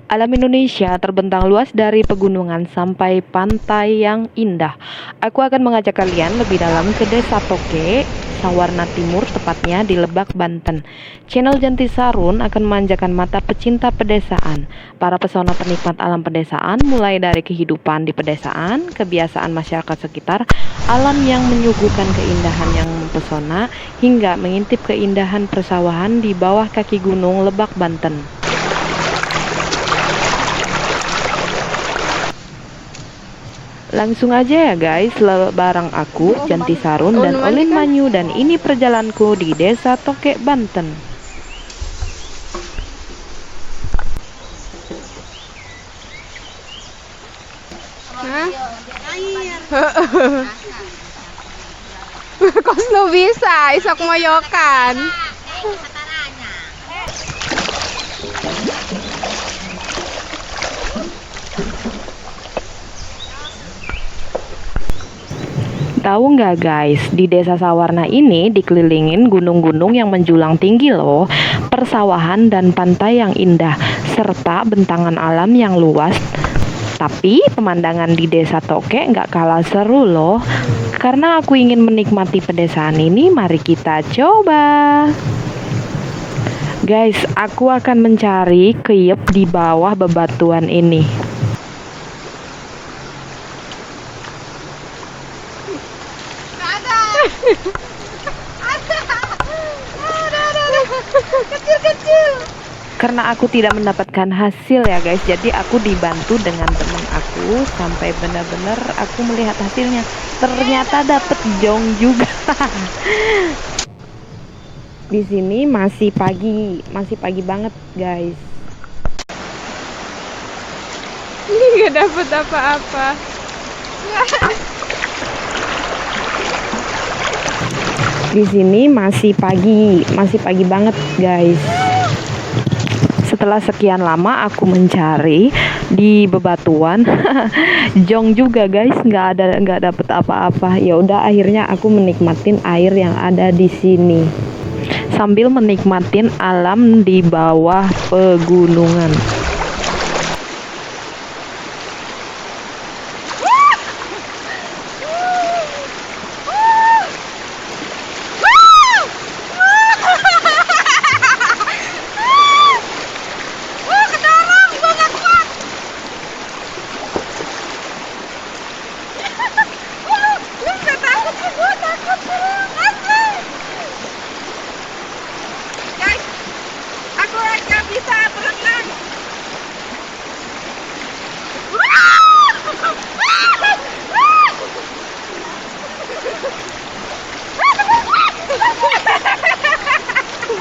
Alam Indonesia terbentang luas dari pegunungan sampai pantai yang indah. Aku akan mengajak kalian lebih dalam ke Desa Toke, Sawarna Timur, tepatnya di Lebak, Banten. Channel Janti Sarun akan memanjakan mata pecinta pedesaan. Para pesona penikmat alam pedesaan, mulai dari kehidupan di pedesaan, kebiasaan masyarakat sekitar, alam yang menyuguhkan keindahan yang mempesona, hingga mengintip keindahan persawahan di bawah kaki gunung Lebak, Banten. Langsung aja ya guys, bareng aku, Janti Sarun dan Olin Manyu, dan ini perjalananku di Desa Toke, Banten. Kos lu bisa, isok moyokan. Tahu nggak guys, di Desa Sawarna ini dikelilingin gunung-gunung yang menjulang tinggi loh, persawahan dan pantai yang indah, serta bentangan alam yang luas. Tapi pemandangan di Desa Toke nggak kalah seru loh. Karena aku ingin menikmati pedesaan ini, mari kita coba. Guys, aku akan mencari keyep di bawah bebatuan ini. Kecil-kecil. Karena aku tidak mendapatkan hasil ya guys, jadi aku dibantu dengan teman aku sampai benar-benar aku melihat hasilnya. Ternyata dapet jong juga. Di sini masih pagi banget guys. Ini nggak dapet apa-apa. Di sini masih pagi banget guys. Setelah sekian lama aku mencari di bebatuan, jong juga guys, nggak dapet apa-apa. Ya udah, akhirnya aku menikmatin air yang ada di sini sambil menikmatin alam di bawah pegunungan.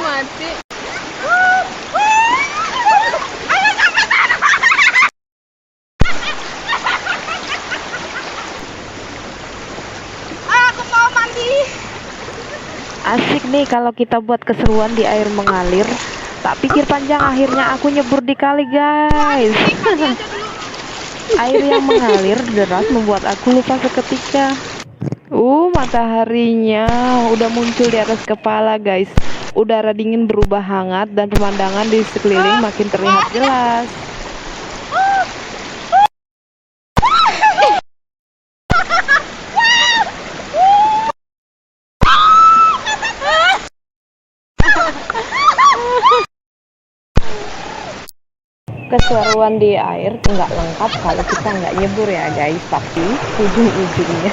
Mati. Aku mau mandi. Asik nih kalau kita buat keseruan di air mengalir. Tak pikir panjang, akhirnya aku nyebur di kali guys. Air yang mengalir deras membuat aku lupa seketika. Mataharinya udah muncul di atas kepala guys. Udara dingin berubah hangat dan pemandangan di sekeliling makin terlihat jelas. Keseruan di air nggak lengkap kalau kita nggak nyebur ya guys, tapi ujung-ujungnya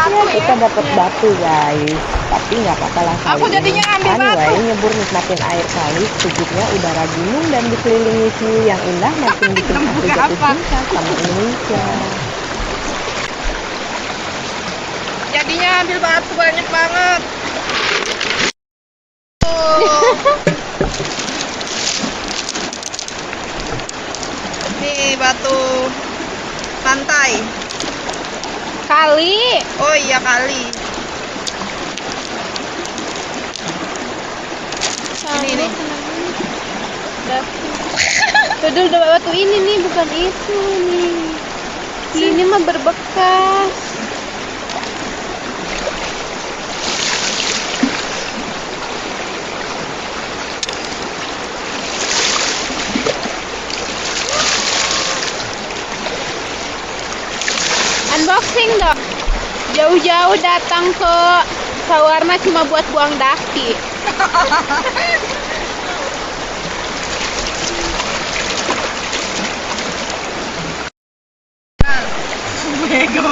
ya kita dapat batu guys, tapi nggak apa-apa lah kali Aku jadinya ini. ambil Anyway, batu. nyebur nikmatin air kali, sejuknya udara gunung dan dikelilingi view yang indah makin bikin aku jatuh cinta sama Indonesia. Jadinya ambil batu banyak banget. Nih batu pantai. Kali. Oh iya kali. Ini nih. Dodol batu ini nih, bukan itu nih. Ini mah berbekas. pusing dong. Jauh-jauh datang ke Sawarna cuma buat buang daki. Bego.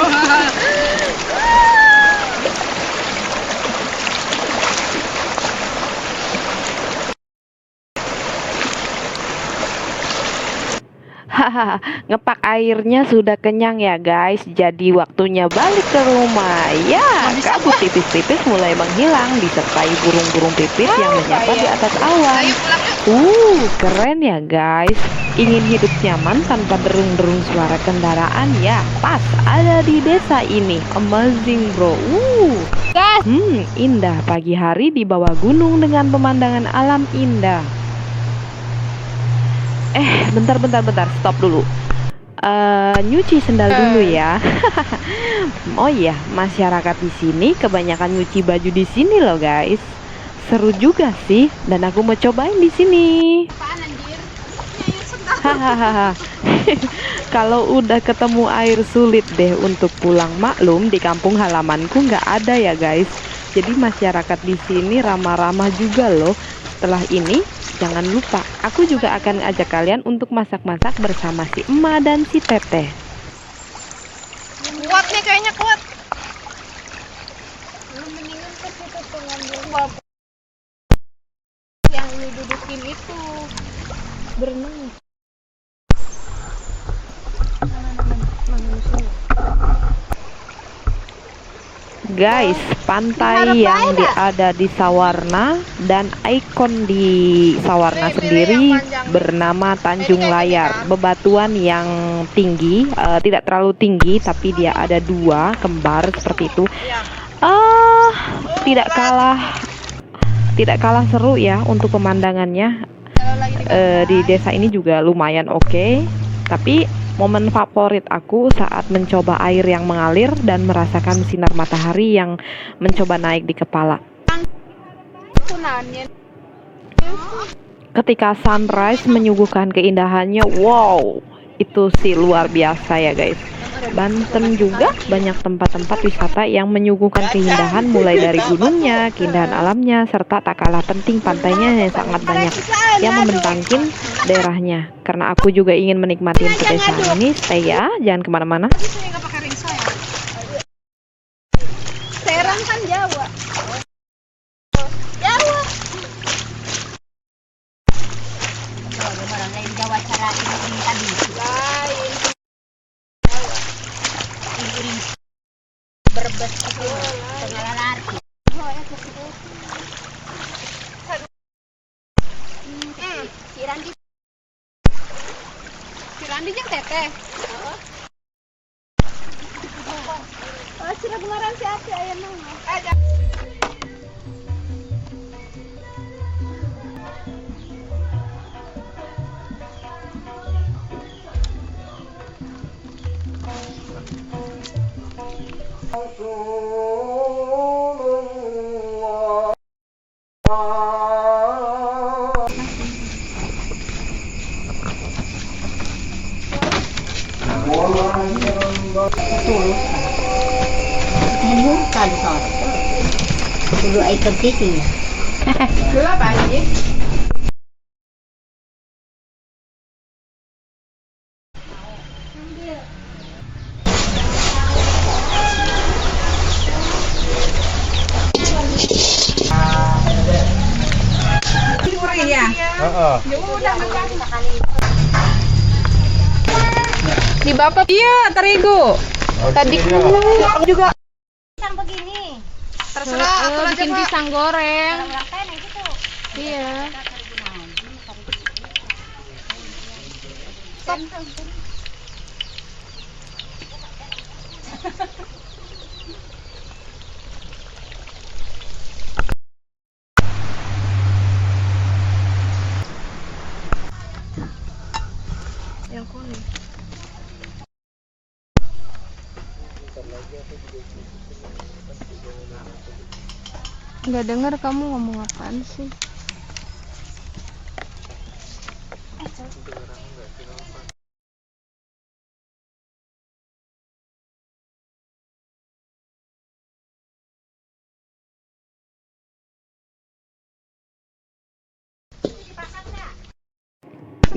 Hahaha, ngepak airnya sudah kenyang ya guys. Jadi waktunya balik ke rumah. Ya, kabut tipis-tipis mulai menghilang disertai burung-burung pipis yang menyapa di atas awan. Ayo pulang yuk. Keren ya guys. Ingin hidup nyaman tanpa derung-derung suara kendaraan? Ya, pas ada di desa ini. Amazing bro. Gas. Indah pagi hari di bawah gunung dengan pemandangan alam indah. Bentar, stop dulu. Nyuci sendal dulu ya. Oh iya, masyarakat di sini kebanyakan nyuci baju di sini loh guys. Seru juga sih, dan aku mau cobain di sini. Apaan anjir? Hahaha. Kalau udah ketemu air sulit deh untuk pulang. Maklum di kampung halamanku nggak ada ya guys. Jadi masyarakat di sini ramah-ramah juga loh. Setelah ini jangan lupa, aku juga akan ajak kalian untuk masak-masak bersama si Emak dan si Teteh. Kuat nih kayaknya kuat. Lu mendingan ke situ tuh ngambil bab yang lu dudukin itu. Berenang. Guys, pantai yang ada di Sawarna dan ikon di Sawarna sendiri bernama Tanjung Layar. Bebatuan yang tinggi, tidak terlalu tinggi, tapi dia ada dua kembar seperti itu. Tidak kalah seru ya untuk pemandangannya. Di desa ini juga lumayan oke. Tapi momen favorit aku saat mencoba air yang mengalir dan merasakan sinar matahari yang mencoba naik di kepala. Ketika sunrise menyuguhkan keindahannya, wow, itu sih luar biasa ya guys. Banten juga banyak tempat-tempat wisata yang menyuguhkan keindahan mulai dari gunungnya, keindahan alamnya, serta tak kalah penting pantainya yang sangat banyak yang membentangkan daerahnya. Karena aku juga ingin menikmati pedesaan ini, stay ya, jangan kemana-mana. Serang kan Jawa. Jawa. Orang lain Jawa cara ini tadi. Lain. Berbes itu tengah lari. Si Randi jeung Teteh. Oh, sira pengaran si Ati aya mah. Murkan sor. Dulu air penting. Dulu apa aja? Ya. Di Bapak Iya, terigu. tadi Juga Pisang begini. terserah atur aja, bikin Pak. pisang goreng. Orang kan gitu. Iya. Yang kuning. Nggak dengar kamu ngomong apaan sih?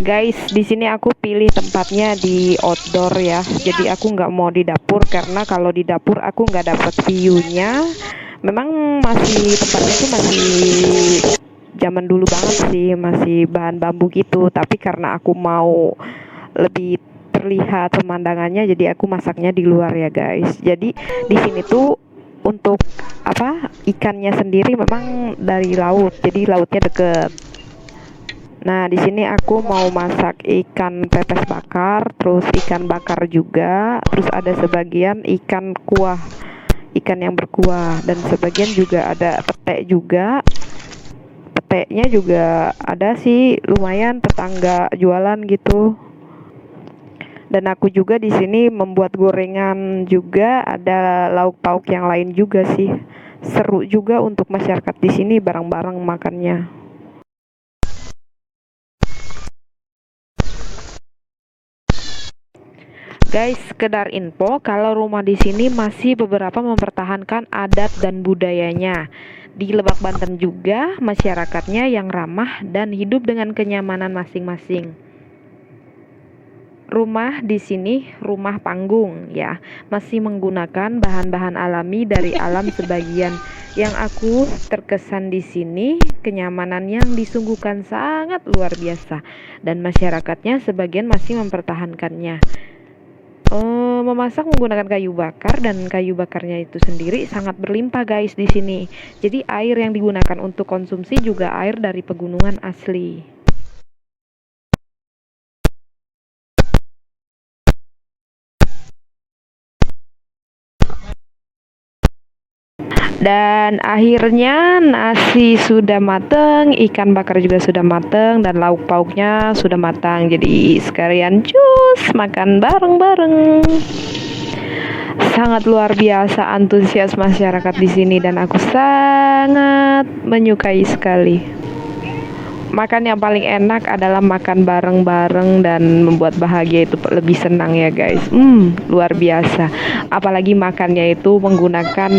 Guys, di sini aku pilih tempatnya di outdoor ya. Jadi aku nggak mau di dapur karena kalau di dapur aku nggak dapat view-nya. Memang masih tempatnya tuh masih zaman dulu banget sih, masih bahan bambu gitu. Tapi karena aku mau lebih terlihat pemandangannya, jadi aku masaknya di luar ya guys. Jadi di sini tuh untuk apa ikannya sendiri memang dari laut, jadi lautnya deket. Nah, di sini aku mau masak ikan pepes bakar, terus ikan bakar juga, terus ada sebagian ikan kuah, ikan yang berkuah, dan sebagian juga ada pete juga. Petenya juga ada sih, lumayan tetangga jualan gitu. Dan aku juga di sini membuat gorengan juga, ada lauk pauk yang lain juga sih. Seru juga untuk masyarakat di sini bareng-bareng makannya. Guys, sekedar info, kalau rumah di sini masih beberapa mempertahankan adat dan budayanya. Di Lebak Banten juga masyarakatnya yang ramah dan hidup dengan kenyamanan masing-masing. Rumah di sini rumah panggung ya, masih menggunakan bahan-bahan alami dari alam sebagian. Yang aku terkesan di sini kenyamanan yang disungguhkan sangat luar biasa dan masyarakatnya sebagian masih mempertahankannya. Memasak menggunakan kayu bakar dan kayu bakarnya itu sendiri sangat berlimpah guys di sini. Jadi air yang digunakan untuk konsumsi juga air dari pegunungan asli. Dan akhirnya nasi sudah mateng, ikan bakar juga sudah mateng, dan lauk pauknya sudah matang. Jadi sekalian cus makan bareng-bareng. Sangat luar biasa antusias masyarakat di sini dan aku sangat menyukai sekali. Makan yang paling enak adalah makan bareng-bareng dan membuat bahagia itu lebih senang ya guys. Luar biasa. Apalagi makannya itu menggunakan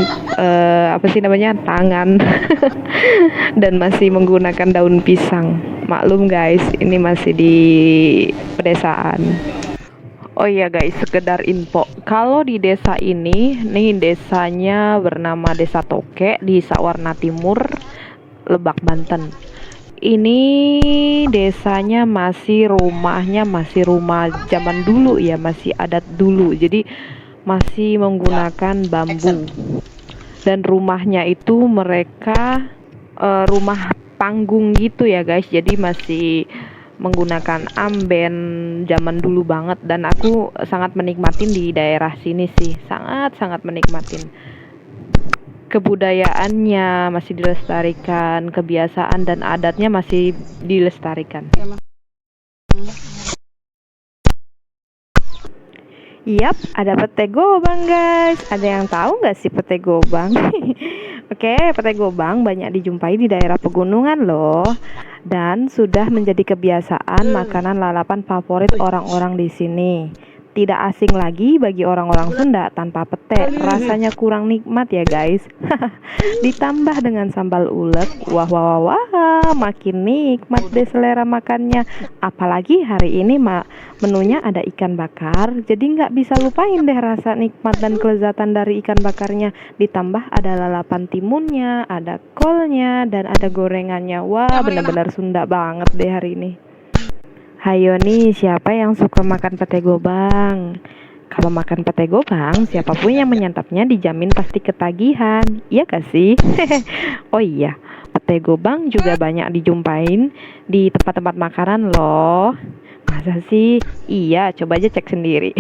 apa sih namanya, tangan dan masih menggunakan daun pisang. Maklum guys, ini masih di pedesaan. Oh iya guys, sekedar info. Kalau di desa ini, nih desanya bernama Desa Toke di Sawarna Timur, Lebak Banten. Ini desanya rumahnya masih rumah zaman dulu ya, masih adat dulu. Jadi masih menggunakan bambu. Dan rumahnya itu mereka rumah panggung gitu ya guys. Jadi masih menggunakan amben zaman dulu banget dan aku sangat menikmatin di daerah sini sih. Sangat menikmatin. Kebudayaannya masih dilestarikan, kebiasaan dan adatnya masih dilestarikan. Yap, ada pete gobang guys. Ada yang tahu nggak sih pete gobang? Oke, pete gobang banyak dijumpai di daerah pegunungan loh. Dan sudah menjadi kebiasaan makanan lalapan favorit orang-orang di sini. Tidak asing lagi bagi orang-orang Sunda tanpa pete, rasanya kurang nikmat ya guys. Ditambah dengan sambal ulek, wah, makin nikmat deh selera makannya. Apalagi hari ini menunya ada ikan bakar, jadi nggak bisa lupain deh rasa nikmat dan kelezatan dari ikan bakarnya. Ditambah ada lalapan timunnya, ada kolnya, dan ada gorengannya. Wah, benar-benar Sunda banget deh hari ini. Hayo nih, siapa yang suka makan pete gobang? Kalau makan pete gobang, siapapun yang menyantapnya dijamin pasti ketagihan. Iya gak sih? Oh iya, pete gobang juga banyak dijumpain di tempat-tempat makanan loh. Masa sih? Iya, coba aja cek sendiri.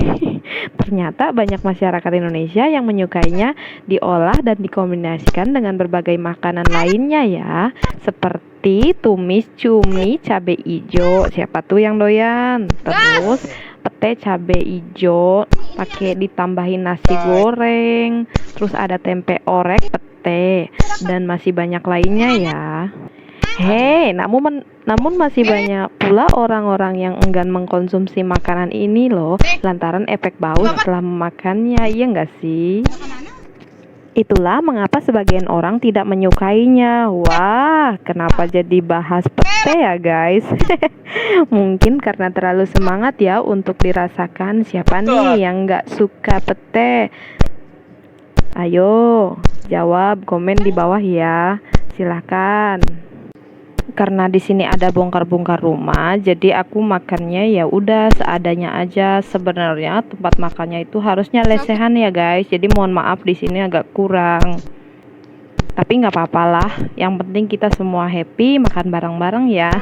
Ternyata banyak masyarakat Indonesia yang menyukainya diolah dan dikombinasikan dengan berbagai makanan lainnya ya. Seperti tumis cumi cabe ijo, siapa tuh yang doyan? Terus pete cabe ijo pakai ditambahin nasi goreng, terus ada tempe orek pete dan masih banyak lainnya ya. Hei, namun masih banyak pula orang-orang yang enggan mengkonsumsi makanan ini loh, lantaran efek bau setelah memakannya, iya nggak sih? Itulah mengapa sebagian orang tidak menyukainya. Wah, kenapa jadi bahas pete ya guys? Mungkin karena terlalu semangat ya untuk dirasakan. Siapa nih yang nggak suka pete? Ayo, jawab komen di bawah ya. Silahkan. Karena di sini ada bongkar-bongkar rumah, jadi aku makannya ya udah seadanya aja. Sebenarnya tempat makannya itu harusnya lesehan ya guys. Jadi mohon maaf di sini agak kurang. Tapi nggak apa-apa lah. Yang penting kita semua happy makan bareng-bareng ya.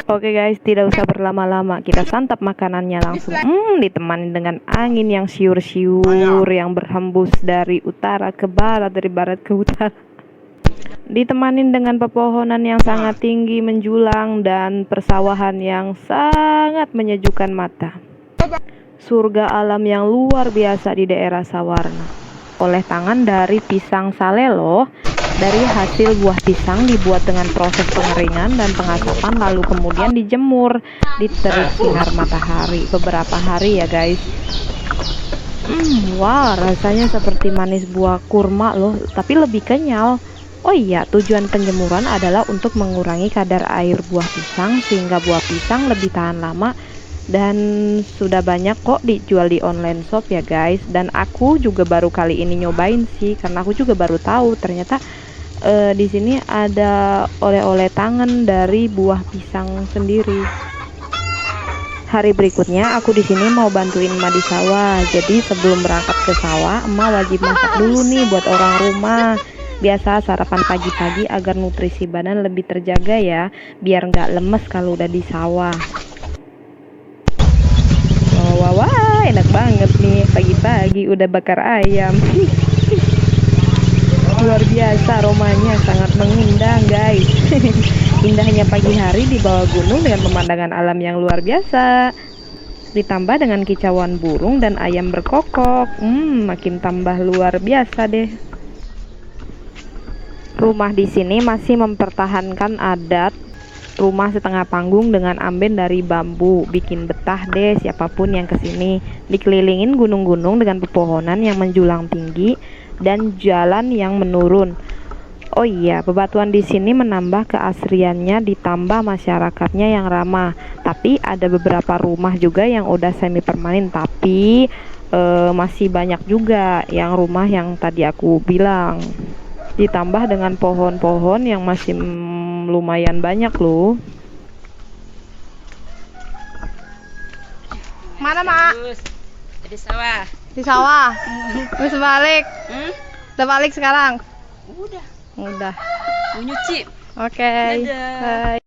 Oke guys, tidak usah berlama-lama. Kita santap makanannya langsung. Ditemani dengan angin yang siur-siur yang berhembus dari utara ke barat, dari barat ke utara. Ditemanin dengan pepohonan yang sangat tinggi menjulang dan persawahan yang sangat menyejukkan mata. Surga alam yang luar biasa di daerah Sawarna. Oleh tangan dari pisang salelo, dari hasil buah pisang dibuat dengan proses pengeringan dan pengasapan lalu kemudian dijemur di terik sinar matahari beberapa hari ya guys. Wah, rasanya seperti manis buah kurma loh, tapi lebih kenyal. Oh iya, tujuan penjemuran adalah untuk mengurangi kadar air buah pisang sehingga buah pisang lebih tahan lama, dan sudah banyak kok dijual di online shop ya guys. Dan aku juga baru kali ini nyobain sih, karena aku juga baru tahu ternyata di sini ada oleh-oleh tangan dari buah pisang sendiri. Hari berikutnya aku di sini mau bantuin emak di sawah. Jadi sebelum berangkat ke sawah, emak wajib masak dulu nih buat orang rumah. Biasa sarapan pagi-pagi agar nutrisi badan lebih terjaga ya, biar nggak lemes kalau udah di sawah. Wah, enak banget nih pagi-pagi udah bakar ayam. Luar biasa, aromanya sangat mengundang guys. Indahnya pagi hari di bawah gunung dengan pemandangan alam yang luar biasa. Ditambah dengan kicauan burung dan ayam berkokok, makin tambah luar biasa deh. Rumah di sini masih mempertahankan adat rumah setengah panggung dengan amben dari bambu. Bikin betah deh siapapun yang kesini. Dikelilingin gunung-gunung dengan pepohonan yang menjulang tinggi dan jalan yang menurun. Oh iya, bebatuan di sini menambah keasriannya, ditambah masyarakatnya yang ramah. Tapi ada beberapa rumah juga yang udah semi permanen, tapi masih banyak juga yang rumah yang tadi aku bilang. Ditambah dengan pohon-pohon yang masih lumayan banyak loh. Mana, Mak? Di sawah. Di sawah. Wis balik. Udah balik sekarang? Udah. Mau nyuci. Oke. Dadah. Bye.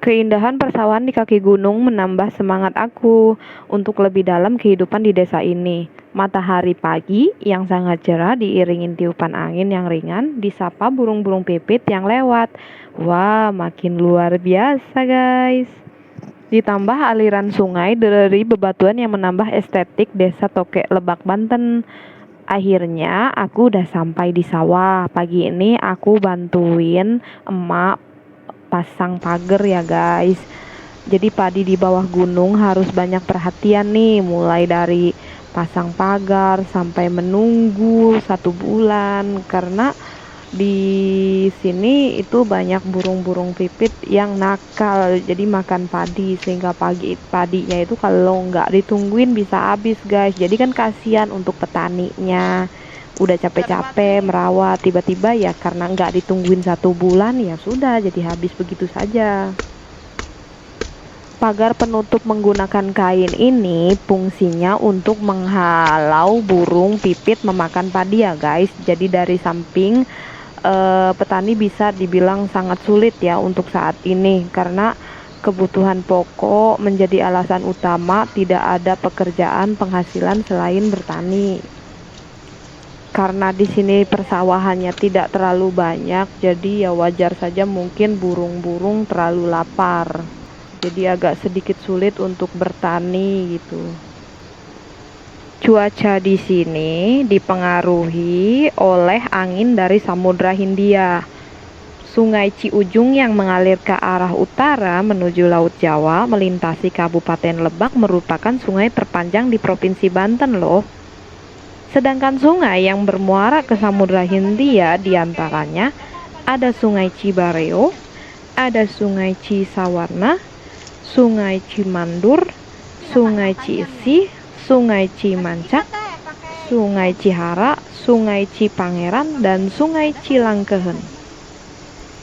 Keindahan persawahan di kaki gunung menambah semangat aku untuk lebih dalam kehidupan di desa ini. Matahari pagi yang sangat cerah diiringin tiupan angin yang ringan, disapa burung-burung pipit yang lewat. Wah, makin luar biasa guys. Ditambah aliran sungai dari bebatuan yang menambah estetik desa Tokek, Lebak, Banten. Akhirnya aku udah sampai di sawah. Pagi ini aku bantuin emak pasang pagar ya guys. Jadi padi di bawah gunung harus banyak perhatian nih, mulai dari pasang pagar sampai menunggu 1 bulan, karena di sini itu banyak burung-burung pipit yang nakal, jadi makan padi sehingga padinya itu kalau nggak ditungguin bisa habis guys. Jadi kan kasihan untuk petaninya, udah capek-capek merawat, tiba-tiba ya karena nggak ditungguin 1 bulan ya sudah jadi habis begitu saja. Pagar penutup menggunakan kain ini fungsinya untuk menghalau burung pipit memakan padi ya guys. Jadi dari samping petani bisa dibilang sangat sulit ya untuk saat ini, karena kebutuhan pokok menjadi alasan utama, tidak ada pekerjaan penghasilan selain bertani. Karena di sini persawahannya tidak terlalu banyak, jadi ya wajar saja mungkin burung-burung terlalu lapar. Jadi agak sedikit sulit untuk bertani gitu. Cuaca di sini dipengaruhi oleh angin dari Samudra Hindia. Sungai Ciujung yang mengalir ke arah utara menuju Laut Jawa melintasi Kabupaten Lebak merupakan sungai terpanjang di Provinsi Banten loh. Sedangkan sungai yang bermuara ke Samudra Hindia diantaranya ada Sungai Cibareo, ada Sungai Cisawarna, Sungai Cimandur, Sungai Ciisi, Sungai Cimancak, Sungai Cihara, Sungai Cipangeran, dan Sungai Cilangkehen.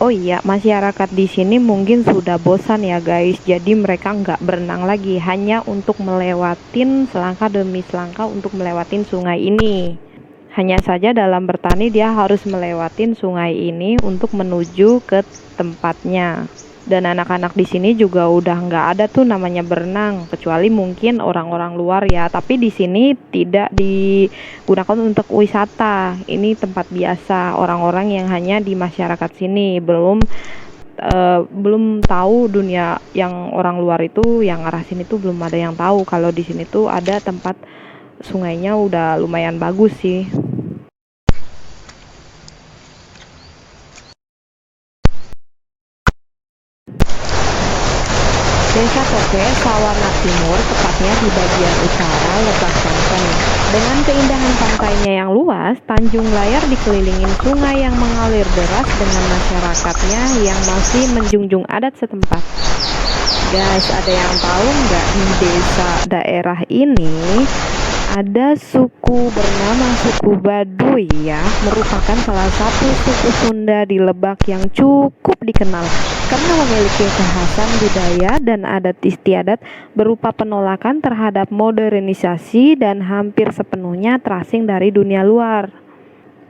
Oh iya, masyarakat di sini mungkin sudah bosan ya guys, jadi mereka nggak berenang lagi, hanya untuk melewatin selangkah demi selangkah untuk melewatin sungai ini. Hanya saja dalam bertani dia harus melewatin sungai ini untuk menuju ke tempatnya. Dan anak-anak di sini juga udah nggak ada tuh namanya berenang, kecuali mungkin orang-orang luar ya. Tapi di sini tidak digunakan untuk wisata. Ini tempat biasa orang-orang yang hanya di masyarakat sini. Belum tahu dunia yang orang luar itu, yang arah sini tuh belum ada yang tahu kalau di sini tuh ada tempat sungainya udah lumayan bagus sih. Desa Toke, Sawarna Timur, tepatnya di bagian utara Lebak Banten. Dengan keindahan pantainya yang luas, Tanjung Layar dikelilingin sungai yang mengalir deras dengan masyarakatnya yang masih menjunjung adat setempat. Guys, ada yang tahu nggak di desa daerah ini ada suku bernama suku Baduy ya, merupakan salah satu suku Sunda di Lebak yang cukup dikenal karena memiliki kekhasan budaya dan adat istiadat berupa penolakan terhadap modernisasi dan hampir sepenuhnya terasing dari dunia luar.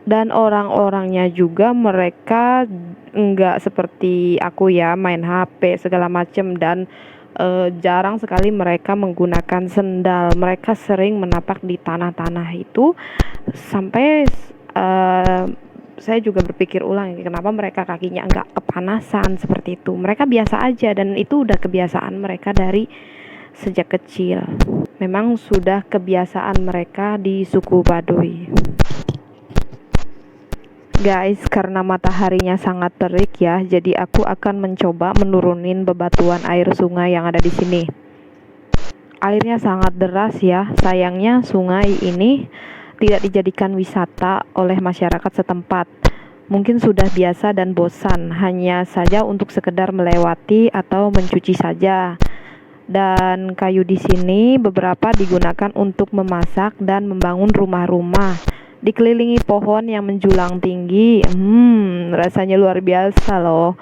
Dan orang-orangnya juga mereka enggak seperti aku ya, main HP segala macem, dan jarang sekali mereka menggunakan sendal. Mereka sering menapak di tanah-tanah itu sampai saya juga berpikir ulang kenapa mereka kakinya enggak kepanasan seperti itu. Mereka biasa aja dan itu udah kebiasaan mereka dari sejak kecil. Memang sudah kebiasaan mereka di suku Baduy. Guys, karena mataharinya sangat terik ya, jadi aku akan mencoba menurunin bebatuan air sungai yang ada di sini. Airnya sangat deras ya, sayangnya sungai ini tidak dijadikan wisata oleh masyarakat setempat. Mungkin sudah biasa dan bosan, hanya saja untuk sekedar melewati atau mencuci saja. Dan kayu di sini beberapa digunakan untuk memasak dan membangun rumah-rumah. Dikelilingi pohon yang menjulang tinggi, rasanya luar biasa loh.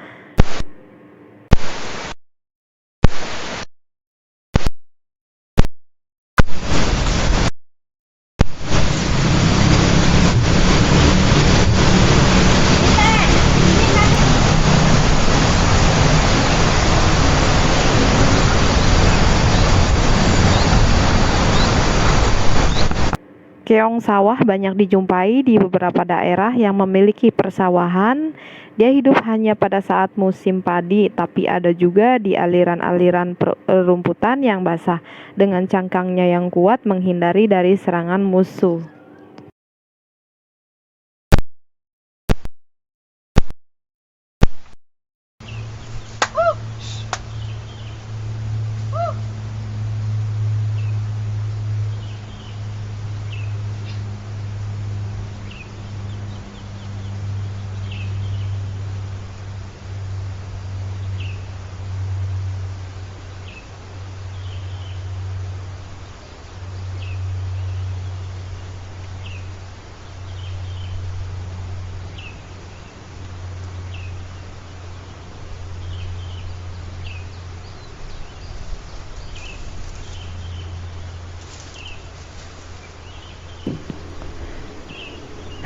Keong sawah banyak dijumpai di beberapa daerah yang memiliki persawahan. Dia hidup hanya pada saat musim padi, tapi ada juga di aliran-aliran rumputan yang basah dengan cangkangnya yang kuat menghindari dari serangan musuh.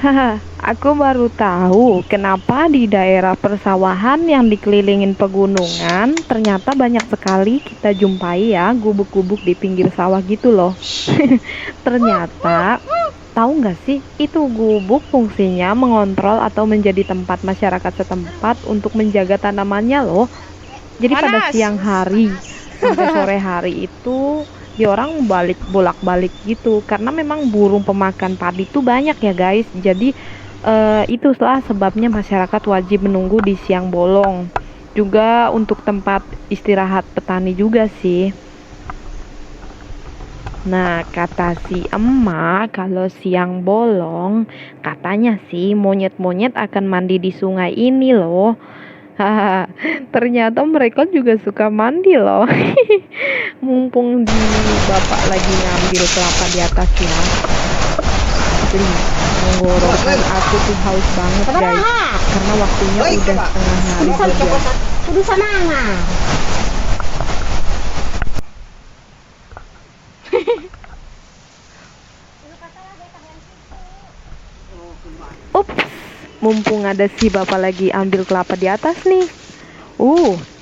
Haha, aku baru tahu kenapa di daerah persawahan yang dikelilingin pegunungan ternyata banyak sekali kita jumpai ya gubuk-gubuk di pinggir sawah gitu loh. Ternyata tahu nggak sih itu gubuk fungsinya mengontrol atau menjadi tempat masyarakat setempat untuk menjaga tanamannya loh. Jadi pada siang hari sampai sore hari itu Dia orang balik bolak-balik gitu karena memang burung pemakan padi itu banyak ya guys. Jadi itulah sebabnya masyarakat wajib menunggu di siang bolong. Juga untuk tempat istirahat petani juga sih. Nah, kata si emak, kalau siang bolong, katanya sih monyet-monyet akan mandi di sungai ini loh. Haha, ternyata mereka juga suka mandi loh. Mumpung di bapak lagi ngambil kelapa di atas ya. Asli, tenggorokan aku tuh haus banget guys. Karena waktunya udah setengah hari juga. Kudu sama. Ups, mumpung ada si bapak lagi ambil kelapa di atas nih.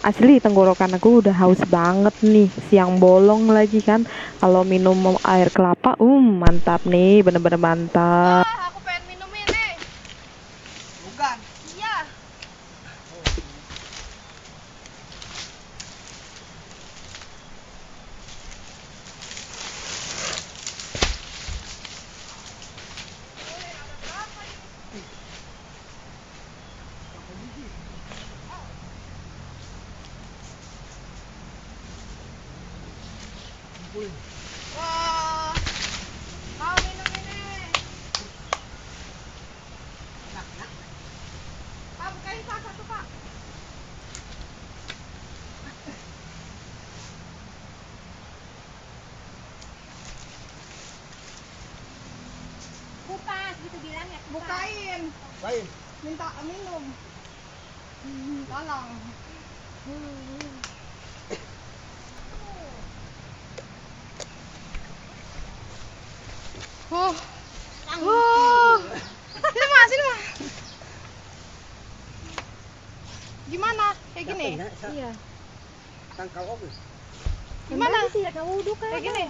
Asli tenggorokan aku udah haus banget nih. Siang bolong lagi kan. Kalau minum air kelapa, mantap nih, bener-bener mantap. Aku pengen minum ini. Bukan. Iya. Wah, mau minum ini. Pak, bukain Pak, satu Pak. Kupas gitu bilang ya. Bukain. Minta minum. Tolong. Sini Mas, sini Mas. Gimana? Kayak gini? Iya. Gimana? Kayak gini.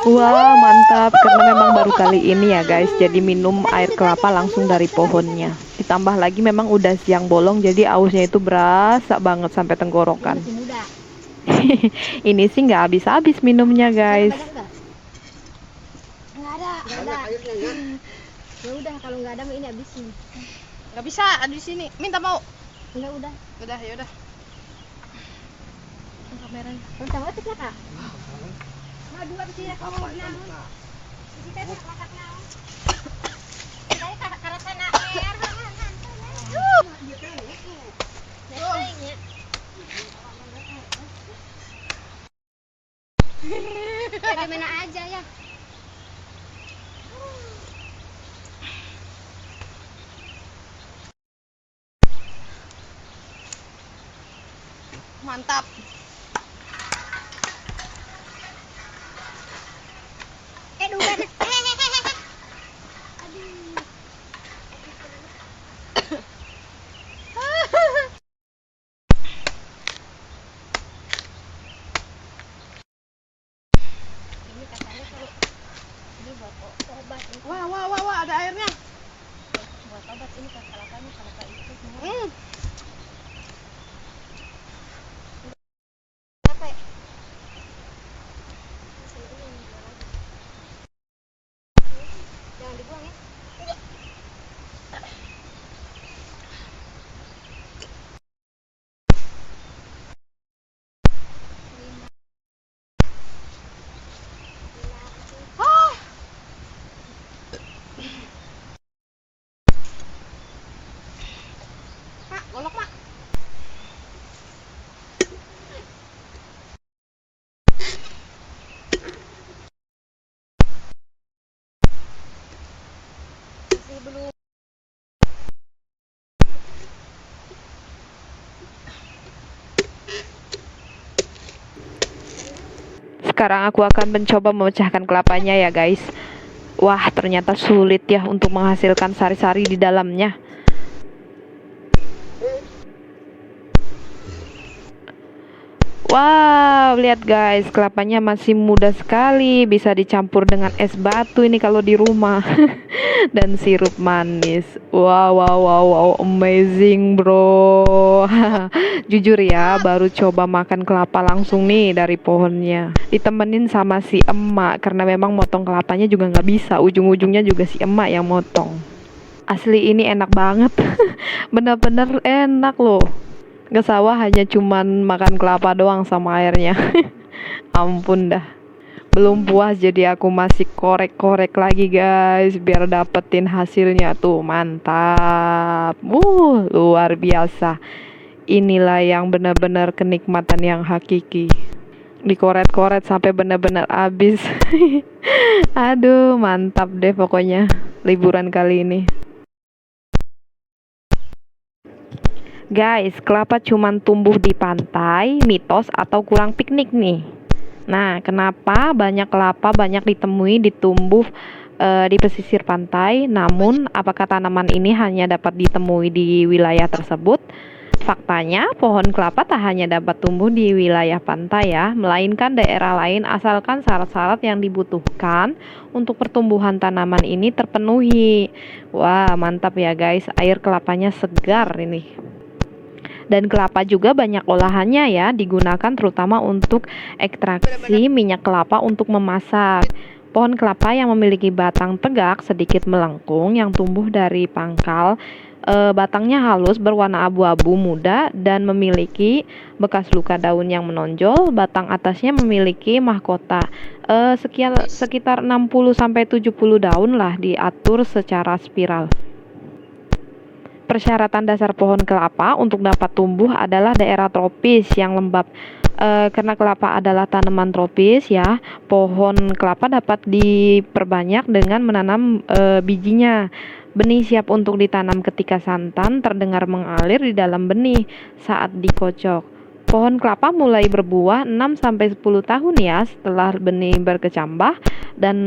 Wah, mantap. Karena memang baru kali ini ya guys. Jadi minum air kelapa langsung dari pohonnya. Ditambah lagi memang udah siang bolong. Jadi ausnya itu berasa banget sampai tenggorokan. Masih muda. Ini sih nggak habis-habis minumnya guys. Enggak ada. Ya udah kalau nggak ada ini habisin. Gak bisa, ada di sini. Minta mau. Enggak udah. Udah, ya udah. Kameranya. Terus sama itu Kak. Mau dua di sini kamu bilang. Kita masak naon. Saya karasan air. Bagaimana aja ya. Mantap. Dugan. Ini katanya kalau ini buat obat. Wah, ada airnya. Buat obat ini kelapanya kelapa itu semua. Apa ya? Jangan dibuang ya. Mak, golok Mak. Masih belum. Sekarang aku akan mencoba memecahkan kelapanya ya guys. Wah, ternyata sulit ya untuk menghasilkan sari-sari di dalamnya. Wow, lihat guys, kelapanya masih muda sekali, bisa dicampur dengan es batu ini kalau di rumah. Dan sirup manis. Wow, wow, wow, wow, amazing bro. Jujur ya, baru coba makan kelapa langsung nih dari pohonnya. Ditemenin sama si emak, karena memang motong kelapanya juga nggak bisa, ujung-ujungnya juga si emak yang motong. Asli ini enak banget. Bener-bener enak loh. Ke sawah hanya cuman makan kelapa doang sama airnya. Ampun dah. Belum puas, jadi aku masih korek-korek lagi guys, biar dapetin hasilnya tuh. Mantap. Luar biasa. Inilah yang benar-benar kenikmatan yang hakiki. Dikoret-koret sampai benar-benar habis. Aduh, mantap deh pokoknya liburan kali ini. Guys, kelapa cuman tumbuh di pantai, mitos atau kurang piknik nih. Nah, kenapa banyak kelapa banyak ditemui ditumbuh di pesisir pantai? Namun, apakah tanaman ini hanya dapat ditemui di wilayah tersebut? Faktanya, pohon kelapa tak hanya dapat tumbuh di wilayah pantai ya, melainkan daerah lain asalkan syarat-syarat yang dibutuhkan untuk pertumbuhan tanaman ini terpenuhi. Wah, mantap ya guys, air kelapanya segar ini. Dan kelapa juga banyak olahannya ya, digunakan terutama untuk ekstraksi minyak kelapa untuk memasak. Pohon kelapa yang memiliki batang tegak sedikit melengkung yang tumbuh dari pangkal, batangnya halus berwarna abu-abu muda dan memiliki bekas luka daun yang menonjol. Batang atasnya memiliki mahkota, sekitar 60-70 daun lah, diatur secara spiral. Persyaratan dasar pohon kelapa untuk dapat tumbuh adalah daerah tropis yang lembab. Karena kelapa adalah tanaman tropis ya, pohon kelapa dapat diperbanyak dengan menanam bijinya. Benih siap untuk ditanam ketika santan terdengar mengalir di dalam benih saat dikocok. Pohon kelapa mulai berbuah 6-10 tahun ya setelah benih berkecambah, dan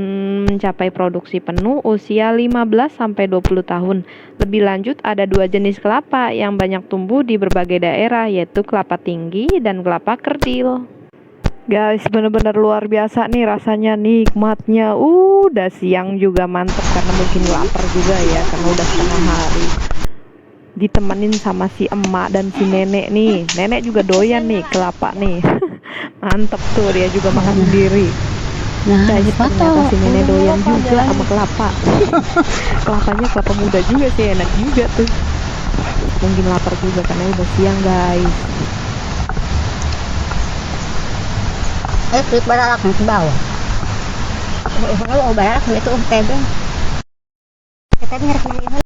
mencapai produksi penuh usia 15-20 tahun. Lebih lanjut, ada dua jenis kelapa yang banyak tumbuh di berbagai daerah, yaitu kelapa tinggi dan kelapa kerdil. Guys, bener-bener luar biasa nih rasanya, nikmatnya. Udah siang juga mantep, karena mungkin lapar juga ya, karena udah setengah hari. Ditemenin sama si emak dan si nenek nih. Nenek juga doyan nih kelapa nih. Mantep tuh, dia juga makan sendiri. Nah, Guys, ternyata si nenek doyan juga sama kelapa. Kelapanya kelapa muda juga sih, enak juga tuh. Mungkin lapar juga karena udah siang guys. Fruit balalak ng bawah. Oo, balalak ng ito tebe. Kita ngarap na yun.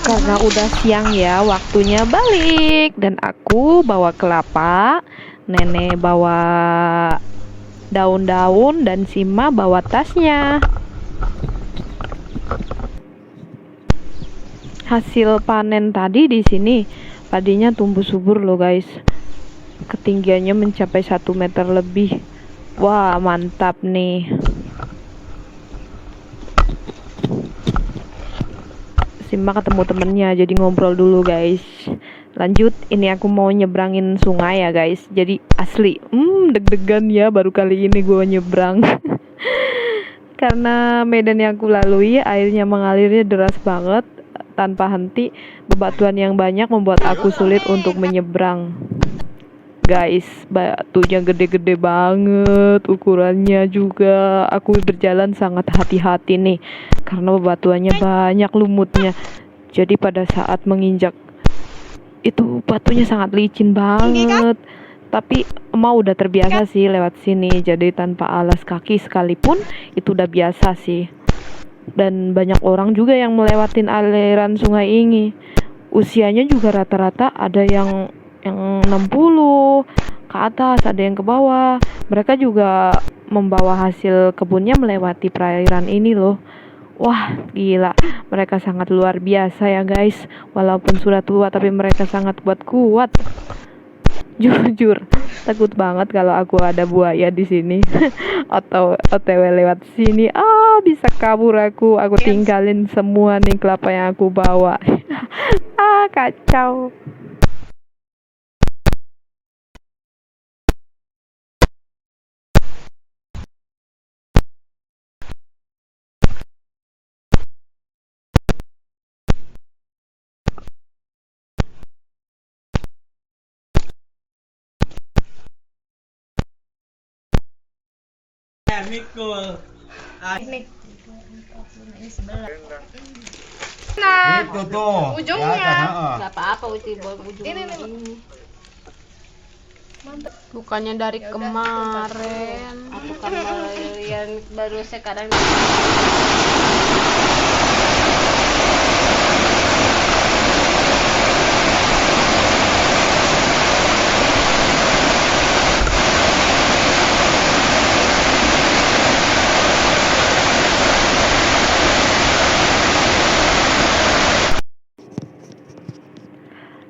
Karena udah siang ya, waktunya balik. Dan aku bawa kelapa, nenek bawa daun-daun, dan Sima bawa tasnya. Hasil panen tadi di sini, padinya tumbuh subur loh guys. Ketinggiannya mencapai 1 meter lebih. Wah, mantap nih. Sima ketemu temennya, jadi ngobrol dulu guys. Lanjut, ini aku mau nyebrangin sungai ya guys. Jadi asli, deg-degan ya, baru kali ini gue nyebrang. Karena medan yang aku lalui, airnya mengalirnya deras banget tanpa henti. Bebatuan yang banyak membuat aku sulit untuk menyeberang. Guys, batunya gede-gede banget, ukurannya juga. Aku berjalan sangat hati-hati nih, karena bebatuannya banyak lumutnya. Jadi pada saat menginjak itu batunya sangat licin banget. Tapi mau udah terbiasa sih lewat sini, jadi tanpa alas kaki sekalipun itu udah biasa sih. Dan banyak orang juga yang melewatin aliran sungai ini. Usianya juga rata-rata ada yang 60 ke atas, ada yang ke bawah. Mereka juga membawa hasil kebunnya melewati perairan ini loh. Wah, gila. Mereka sangat luar biasa ya guys. Walaupun sudah tua, tapi mereka sangat kuat. Jujur, takut banget kalau aku ada buaya di sini atau OTW lewat sini. Bisa kabur aku. Aku tinggalin semua nih kelapa yang aku bawa. Kacau. Mikul. Nah, Itu tuh. ujungnya. Ya, kan, heeh. Gak apa-apa ujung ini. Bukannya dari kemarin. Aku kan yang baru sekarang.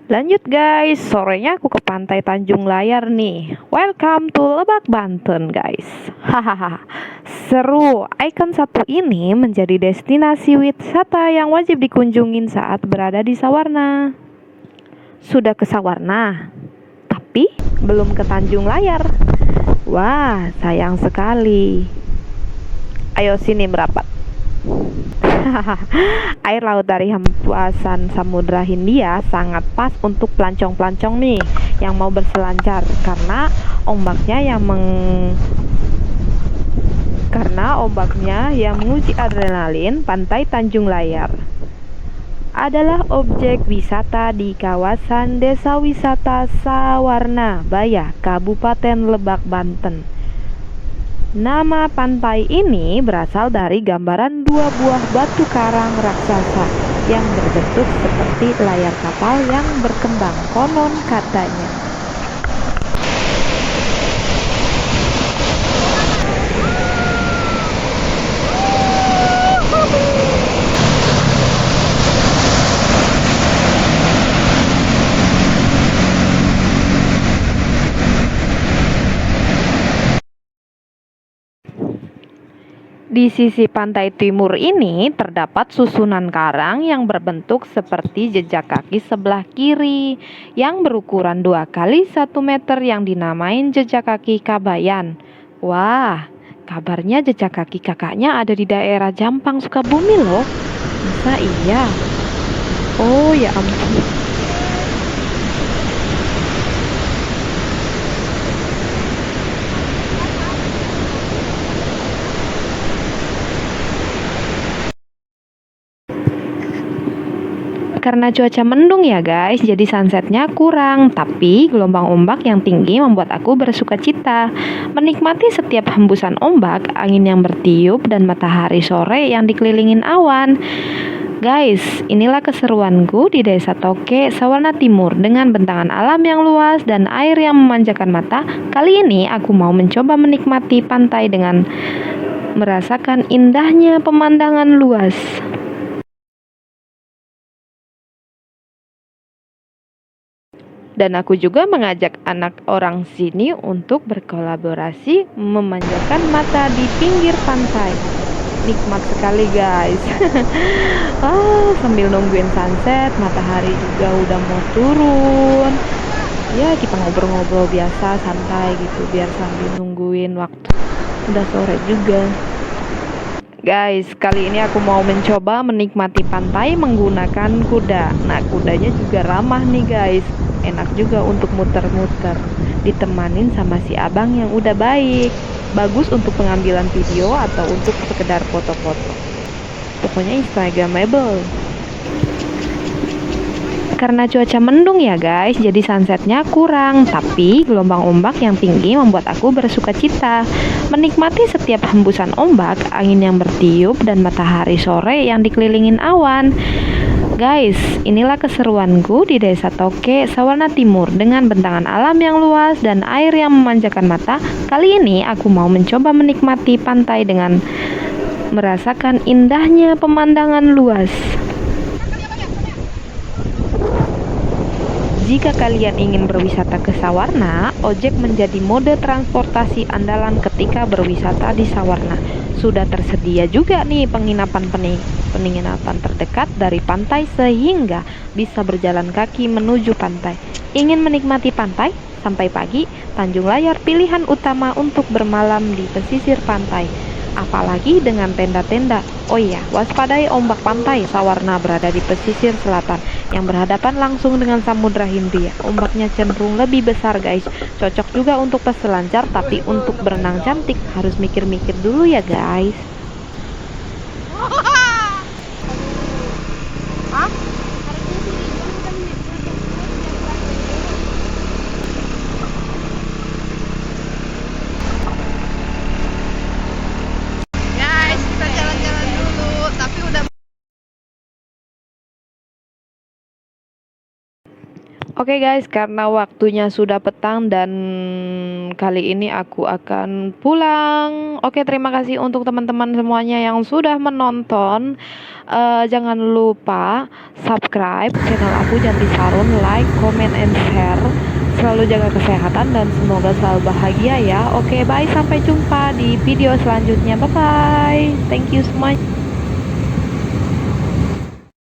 Lanjut guys, sorenya aku ke pantai Tanjung Layar nih. Welcome to Lebak, Banten guys. Hahaha, seru. Ikon satu ini menjadi destinasi wisata yang wajib dikunjungin saat berada di Sawarna. Sudah ke Sawarna, tapi belum ke Tanjung Layar. Wah, sayang sekali. Ayo sini merapat. Air laut dari hempasan Samudra Hindia sangat pas untuk pelancong-pelancong nih yang mau berselancar karena ombaknya yang menguji adrenalin. Pantai Tanjung Layar adalah objek wisata di kawasan Desa Wisata Sawarna Baya, Kabupaten Lebak, Banten. Nama pantai ini berasal dari gambaran dua buah batu karang raksasa yang berbentuk seperti layar kapal yang berkembang, konon katanya. Di sisi pantai timur ini terdapat susunan karang yang berbentuk seperti jejak kaki sebelah kiri yang berukuran 2 kali 1 meter yang dinamain jejak kaki Kabayan. Wah, kabarnya jejak kaki kakaknya ada di daerah Jampang, Sukabumi loh. Masa iya? Oh ya ampun. Karena cuaca mendung ya guys, jadi sunsetnya kurang. Tapi gelombang ombak yang tinggi membuat aku bersuka cita. Menikmati setiap hembusan ombak, angin yang bertiup, dan matahari sore yang dikelilingin awan. Guys, inilah keseruanku di Desa Toke, Sawarna Timur dengan bentangan alam yang luas dan air yang memanjakan mata. Kali ini aku mau mencoba menikmati pantai dengan merasakan indahnya pemandangan luas. Dan aku juga mengajak anak orang sini untuk berkolaborasi memanjakan mata di pinggir pantai. Nikmat sekali guys. Sambil nungguin sunset, matahari juga udah mau turun. Ya kita ngobrol-ngobrol biasa, santai gitu, biar sambil nungguin waktu. Udah sore juga. Guys, kali ini aku mau mencoba menikmati pantai menggunakan kuda. Nah, kudanya juga ramah nih guys. Enak juga untuk muter-muter. Ditemanin sama si abang yang udah baik. Bagus untuk pengambilan video atau untuk sekedar foto-foto. Pokoknya instagramable. Karena cuaca mendung ya guys, jadi sunsetnya kurang. Tapi gelombang ombak yang tinggi membuat aku bersuka cita. Menikmati setiap hembusan ombak, angin yang bertiup, dan matahari sore yang dikelilingin awan. Guys, inilah keseruanku di Desa Toke, Sawarna Timur dengan bentangan alam yang luas dan air yang memanjakan mata. Kali ini aku mau mencoba menikmati pantai dengan merasakan indahnya pemandangan luas. Jika kalian ingin berwisata ke Sawarna, ojek menjadi mode transportasi andalan ketika berwisata di Sawarna. Sudah tersedia juga nih penginapan terdekat dari pantai sehingga bisa berjalan kaki menuju pantai. Ingin menikmati pantai? Sampai pagi, Tanjung Layar pilihan utama untuk bermalam di pesisir pantai. Apalagi dengan tenda-tenda. Oh iya, waspadai ombak pantai. Sawarna berada di pesisir selatan yang berhadapan langsung dengan Samudra Hindia. Ombaknya cenderung lebih besar guys. Cocok juga untuk peselancar, tapi untuk berenang cantik harus mikir-mikir dulu ya guys. Guys, kita jalan-jalan dulu, tapi udah. Oke guys, karena waktunya sudah petang dan kali ini aku akan pulang. Oke, terima kasih untuk teman-teman semuanya yang sudah menonton. Jangan lupa subscribe channel aku Janti Sarun, like, comment, and share. Selalu jaga kesehatan dan semoga selalu bahagia ya. Oke, bye, sampai jumpa di video selanjutnya. Bye bye. Thank you so much.